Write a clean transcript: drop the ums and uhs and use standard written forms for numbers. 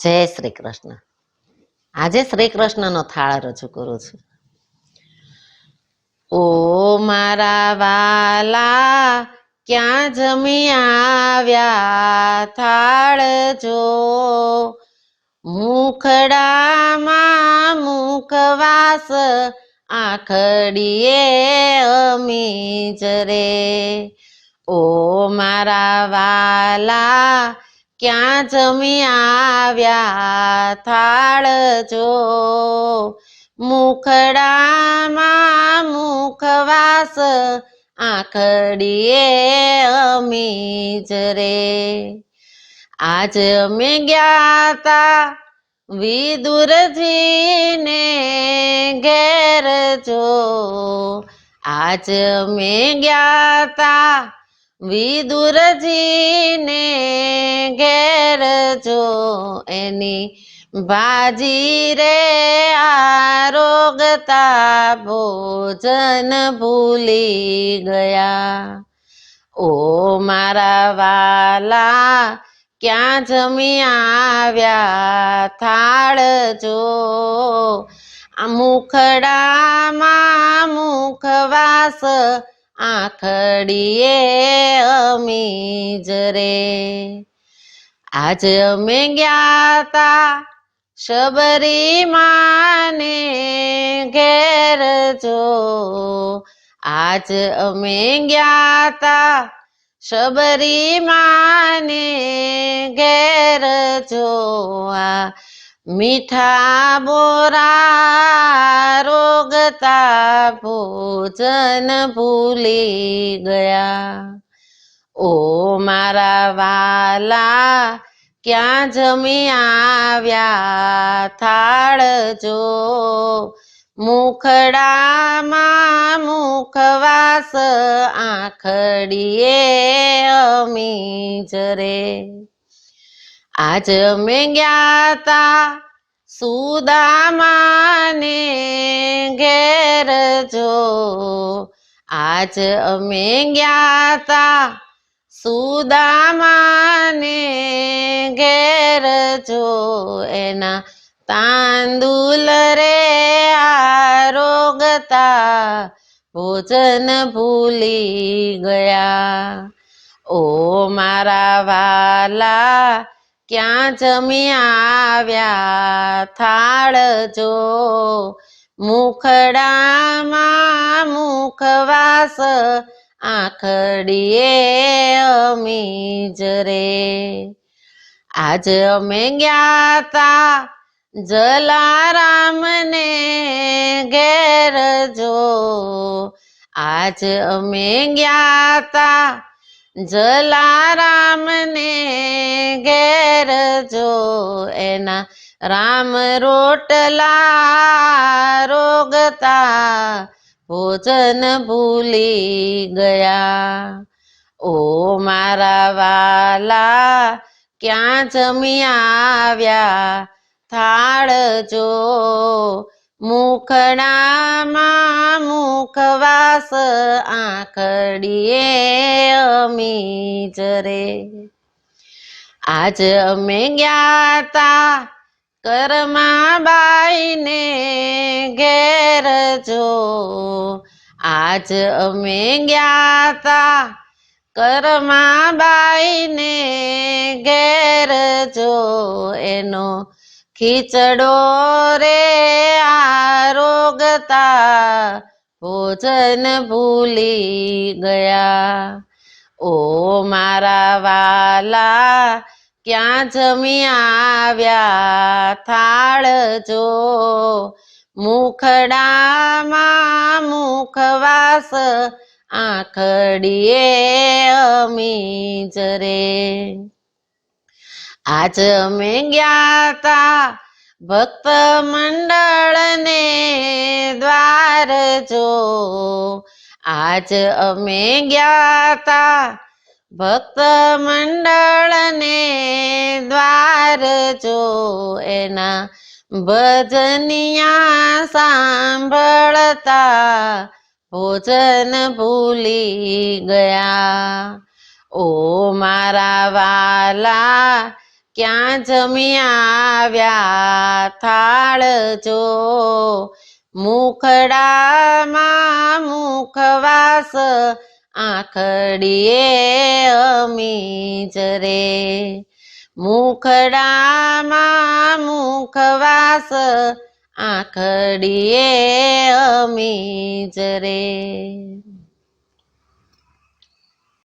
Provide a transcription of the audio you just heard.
જય શ્રી કૃષ્ણ. આજે શ્રી કૃષ્ણનો થાળ રજૂ કરું છું. ઓ મારા વાલા, ક્યાં જમી આવ્યા થાળ જો, મુખડામાં મુખવાસ આખડીએ અમીજ રે. ઓ મારા વાલા, ક્યાં જમી આવ્યા થાળ જો, મુખડામાં મુખવાસ આખડીએ અમીજ રે. આજ અમે ગયા તા વિદુરજીને ઘેર જો, આજ અમે ગયા તા વિદુરજીને ઘેર જો, એની ભાજી રે આરોગતા ભોજન ભૂલી ગયા. ઓ મારા વાલા, ક્યાં જમી આવ્યા થાળ જો, મુખડામાં મુખવાસ આખડીએ અમીજ રે. આજ અમે ગયા તા શબરી માને ઘેર જો, આજ અમે ગયા તા શબરી માને ઘેર જો, આ મીઠા બોરા રોગતા ભોજન ભૂલી ગયા. ઓ મારા વાલા, ક્યાં જમી આવ્યા થાળ જો, મુખડામાં મુખવાસ આખડીએ અમીજ રે. આજ અમે ગયા તા સુદામાને ઘેર જો, આજ અમે ગયા તા સુદામાને ઘેર જો, એના તાંદુલ રે આરોગતા ભોજન ભૂલી ગયા. ઓ મારા વાલા, ક્યાં જમી આવ્યા થાળ જો, મુખડામાં મુખવાસ આખડીએ અમીજ રે. આજ અમે ગયા તા જલારામને ઘેર જો, આજ અમે ગયા તા જલારામને ઘેર જો, એના રામ રોટલા રોગતા ભોજન ભૂલી ગયા. ઓ મારા વાલા, ક્યાં જમી આવ્યા થાળ જો, મુખડામાં મુખવાસ આખડીએ અમીજ રે. આજ અમે ગયા તા કરમાબાઈને ઘેર જો, આજ અમે ગયા તા કરમાબાઈને ઘેર જો, એનો ખીચડો રે આરોગતા ભોજન ભૂલી ગયા. ઓ મારા વાલા, ક્યાં જમી આવ્યા થાળ જો, મુખડામાં મુખવાસ આખડીએ અમીજ રે. આજ અમે ગયા તા ભક્ત મંડળને દ્વાર જો, આજ અમે ગયા તા ભક્ત મંડળને દ્વાર જો, એના ભજનિયા સાંભળતા ભોજન ભૂલી ગયા. ઓ મારા વાલા, ક્યાં જમી આવ્યા થાળ જો, મુખડામાં મુખવાસ આંખડીએ અમીજ રે, મુખડામાં મુખવાસ આંખડીએ અમીજ રે.